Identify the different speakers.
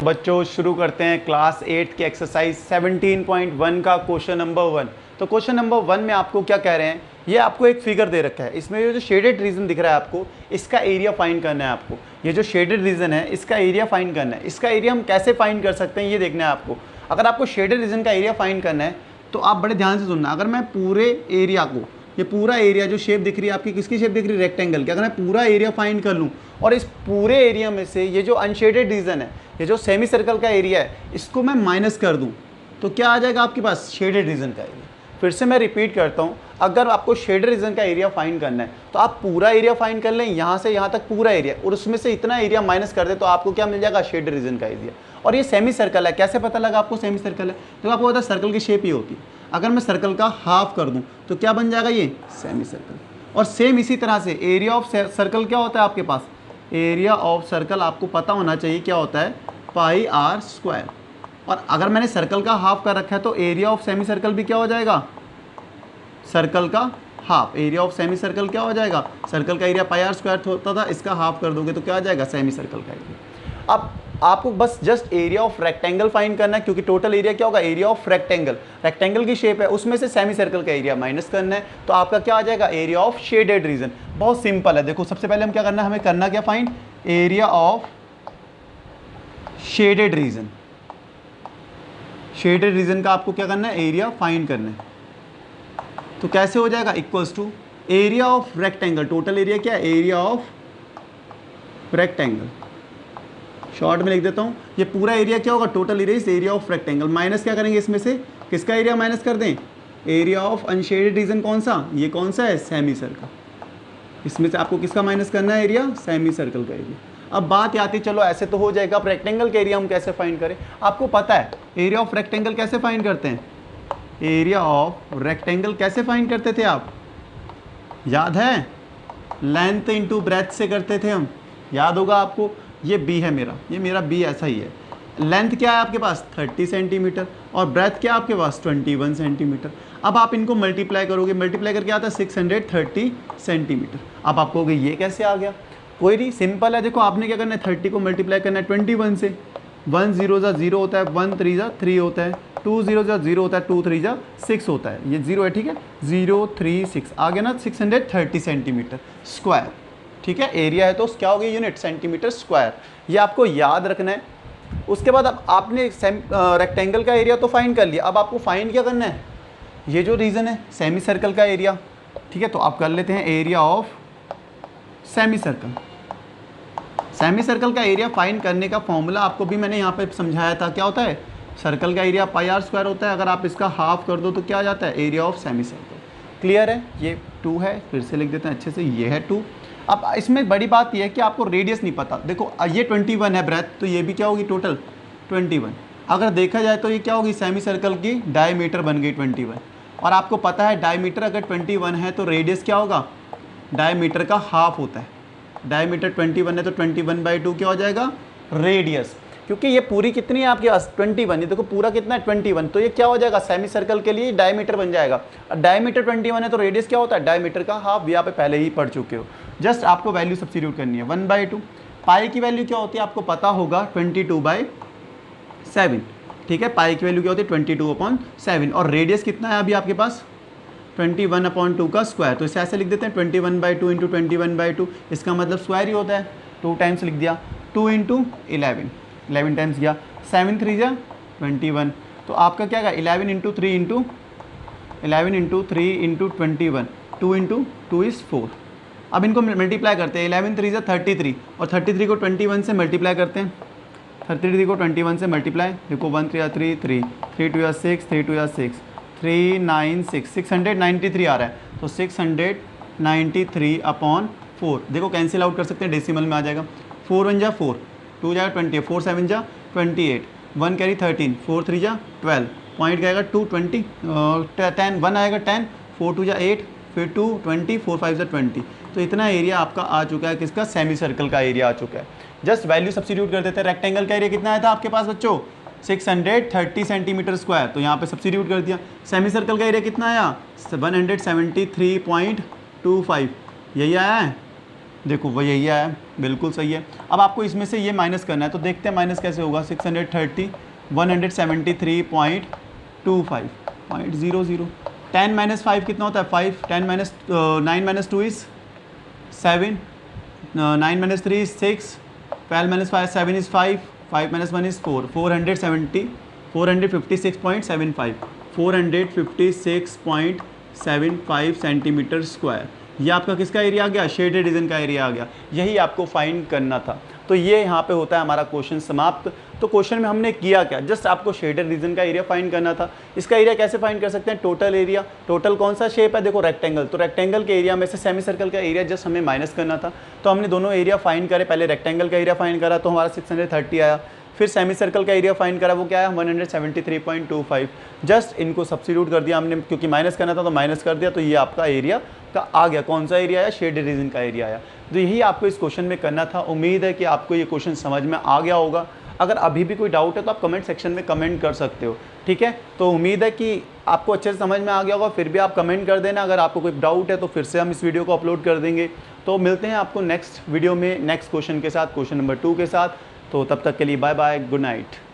Speaker 1: तो बच्चों शुरू करते हैं क्लास 8 के एक्सरसाइज 17.1 का क्वेश्चन नंबर 1। तो क्वेश्चन नंबर 1 में आपको क्या कह रहे हैं, ये आपको एक फिगर दे रखा है, इसमें ये जो शेडेड रीजन दिख रहा है आपको, इसका एरिया फाइंड करना है आपको। ये जो शेडेड रीजन है इसका एरिया फाइंड करना है। इसका एरिया हम कैसे फाइंड कर सकते हैं ये देखना है आपको। अगर आपको शेडेड रीजन का एरिया फाइंड करना है तो आप बड़े ध्यान से सुनना। अगर मैं पूरे एरिया को, ये पूरा एरिया जो शेप दिख रही है आपकी, किसकी शेप दिख रही है, रेक्टेंगल की, अगर मैं पूरा एरिया फाइंड कर लूँ और इस पूरे एरिया में से ये जो अनशेडेड रीजन है, ये जो सेमी सर्कल का एरिया है, इसको मैं माइनस कर दूं तो क्या आ जाएगा आपके पास, शेडेड रीजन का एरिया। फिर से मैं रिपीट करता हूं, अगर आपको शेडेड रीजन का एरिया फाइंड करना है तो आप पूरा एरिया फाइंड कर लें, यहाँ से यहाँ तक पूरा एरिया, और उसमें से इतना एरिया माइनस कर दे तो आपको क्या मिल जाएगा, शेडेड रीजन का एरिया। और ये सेमी सर्कल है, कैसे पता लगा आपको सेमी सर्कल है, तो आपको पता है सर्कल की शेप ही होती है। अगर मैं सर्कल का हाफ कर दूं तो क्या बन जाएगा, ये सेमी सर्कल। और सेम इसी तरह से एरिया ऑफ सर्कल क्या होता है आपके पास, एरिया ऑफ सर्कल आपको पता होना चाहिए क्या होता है, पाई आर स्क्वायर। और अगर मैंने सर्कल का हाफ कर रखा है तो एरिया ऑफ सेमी सर्कल भी क्या हो जाएगा, सर्कल का half. Area of semi circle क्या हो जाएगा, सर्कल का एरिया पाई आर स्क्वायर होता था, इसका हाफ कर दोगे तो क्या आ जाएगा, सेमी सर्कल का एरिया। अब आपको बस just area of rectangle find करना है, क्योंकि टोटल एरिया क्या होगा, एरिया ऑफ रेक्टेंगल, रेक्टेंगल की शेप है, उसमें से सेमी सर्कल का एरिया माइनस करना है, तो आपका क्या आ जाएगा, एरिया ऑफ शेडेड रीजन। बहुत सिंपल है। देखो सबसे पहले हम क्या करना है, हमें करना क्या find, area of shaded region. Shaded region का आपको क्या करना है, एरिया फाइंड करना है। तो कैसे हो जाएगा, equals to area of rectangle, total area क्या है, एरिया ऑफ रेक्टेंगल, शॉर्ट में लिख देता हूँ, ये पूरा एरिया क्या होगा, total area is area of rectangle, minus क्या करेंगे इसमें से, किसका एरिया माइनस कर दें, एरिया ऑफ अनशेडेड रीजन, कौन सा, ये कौन सा है, सेमी सर्कल। इसमें से आपको किसका माइनस करना है, एरिया सेमी सर्कल का एरिया। अब बात आती, चलो ऐसे तो हो जाएगा, अब रेक्टेंगल का एरिया हम कैसे फाइंड करें। आपको पता है एरिया ऑफ रेक्टेंगल कैसे फाइंड करते हैं, एरिया ऑफ रेक्टेंगल कैसे फाइंड करते थे आप, याद है, लेंथ इंटू ब्रेथ से करते थे हम, याद होगा आपको। ये बी है मेरा, ये मेरा बी ऐसा ही है। लेंथ क्या है आपके पास 30 सेंटीमीटर और ब्रेथ क्या है आपके पास 21 सेंटीमीटर। अब आप इनको मल्टीप्लाई करोगे, मल्टीप्लाई करके आता है 630 सेंटीमीटर। अब आप कहोगे ये कैसे आ गया, कोई नहीं, सिंपल है। देखो आपने क्या करना है, 30 को मल्टीप्लाई करना है 21 से, 1 0 जा 0 होता है, 1 3 जा 3 होता है, 2 0 जा 0 होता है, 2 3 जा 6 होता है, ये 0 है, ठीक है, 0 3 6 आ गया ना, 630 सेंटीमीटर स्क्वायर, ठीक है। एरिया है तो क्या हो गया, यूनिट सेंटीमीटर स्क्वायर, ये आपको याद रखना है। उसके बाद अब आपने रेक्टेंगल का एरिया तो फाइंड कर लिया, अब आपको फाइंड क्या करना है, ये जो रीजन है सेमी सर्कल का एरिया, ठीक है। तो आप कर लेते हैं area of semi circle. Semi circle का एरिया फाइंड करने का फॉर्मूला आपको भी मैंने यहाँ पे समझाया था, क्या होता है, सर्कल का एरिया पाई आर स्क्वायर होता है, अगर आप इसका हाफ कर दो तो क्या आ जाता है, area of semi circle. Clear है, ये 2 है, फिर से लिख देते हैं अच्छे से, ये है 2। अब इसमें बड़ी बात यह है कि आपको रेडियस नहीं पता। देखो ये 21 है ब्रेथ, तो ये भी क्या होगी, टोटल 21। अगर देखा जाए तो ये क्या होगी, सेमी सर्कल की डायमीटर बन गई 21, और आपको पता है डायमीटर अगर 21 है तो रेडियस क्या होगा, डायमीटर का हाफ होता है। डायमीटर 21 है तो 21/2 क्या हो जाएगा, रेडियस। क्योंकि ये पूरी कितनी है आपके पास 21, ये देखो पूरा कितना है 21, तो ये क्या हो जाएगा, सेमी सर्कल के लिए डायमीटर बन जाएगा। डायमीटर 21 है तो रेडियस क्या होता है, डायमीटर का हाफ, यहाँ पे पहले ही पढ़ चुके हो, जस्ट आपको वैल्यू सब्स्टिट्यूट करनी है। 1/2 पाई की वैल्यू क्या होती है आपको पता होगा, 22/7, ठीक है। पाई की वैल्यू क्या होती है 22/7, और रेडियस कितना है अभी आपके पास 21/2 का स्क्वायर, तो इसे ऐसे लिख देते हैं 21/2 इंटू 21/2, इसका मतलब स्क्वायर ही होता है, 2 टाइम्स लिख दिया, 2 इंटू 11 टाइम्स गया, 7 3 जा 21, तो आपका क्या होगा 11 into 3 into 11 into 3 into 21, 2 into 2 is 4। अब इनको मल्टीप्लाई करते हैं, 11 3 जा 33, और 33 को 21 से मल्टीप्लाई करते हैं, 33 को 21 से मल्टीप्लाई, देखो 1 3 3 3 3 2 6 3 2 6 3 9 6 693 आ रहा है, तो 693/4, देखो कैंसिल आउट कर सकते हैं, डेसिमल में आ जाएगा, 4 1 जा 4, 2 जाएगा 20, 4 7 जा 28, 1 कैरी 13, 4 3 जा 12, पॉइंट जाएगा 2 20 10, 1 आएगा 10, 4 2 जा 8, फिर 2 20, 4 5 जा 20, तो इतना एरिया आपका आ चुका है, किसका, सेमी सर्कल का एरिया आ चुका है। जस्ट वैल्यू सब्स्टिट्यूट कर देते हैं। रेक्टेंगल का एरिया कितना आया था आपके पास बच्चों, 630 सेंटीमीटर स्क्वायर, तो यहाँ पे सब्स्टिट्यूट कर दिया। सेमी सर्कल का एरिया कितना आया, 173.25, यही आया है, देखो वो यही आया है, बिल्कुल सही है। अब आपको इसमें से ये माइनस करना है, तो देखते हैं माइनस कैसे होगा। 630 173.25 10 माइनस 5 कितना होता है 5, 10 minus 9 minus 2 is 7, 9 minus 3 is 6, 12 minus 5 7 is 5, 5 minus 1 is 4, 456.75 centimetre square. ये आपका किसका एरिया आ गया, शेडेड रीजन का एरिया आ गया। यही आपको फाइंड करना था। तो ये यहाँ पे होता है हमारा क्वेश्चन समाप्त। तो क्वेश्चन में हमने किया क्या, जस्ट आपको शेडेड रीजन का एरिया फाइंड करना था। इसका एरिया कैसे फाइंड कर सकते हैं, टोटल एरिया। टोटल कौन सा शेप है, देखो रेक्टेंगल, तो रेक्टेंगल के एरिया में से सेमी सर्कल का एरिया जस्ट हमें माइनस करना था। तो हमने दोनों एरिया फाइंड करे, पहले रेक्टेंगल का एरिया फाइंड करा तो हमारा 630 आया, फिर सेमी सर्कल का एरिया फाइंड करा, वो क्या है 173.25। जस्ट इनको सब्स्टिट्यूट कर दिया हमने, क्योंकि माइनस करना था तो माइनस कर दिया, तो ये आपका एरिया का आ गया। कौन सा एरिया आया, शेडेड रीजन का एरिया आया। तो यही आपको इस क्वेश्चन में करना था। उम्मीद है कि आपको ये क्वेश्चन समझ में आ गया होगा। अगर अभी भी कोई डाउट है तो आप कमेंट सेक्शन में कमेंट कर सकते हो, ठीक है। तो उम्मीद है कि आपको अच्छे से समझ में आ गया होगा। फिर भी आप कमेंट कर देना, अगर आपको कोई डाउट है तो फिर से हम इस वीडियो को अपलोड कर देंगे। तो मिलते हैं आपको नेक्स्ट वीडियो में नेक्स्ट क्वेश्चन के साथ, क्वेश्चन नंबर 2 के साथ। तो तब तक के लिए बाय बाय, गुड नाइट।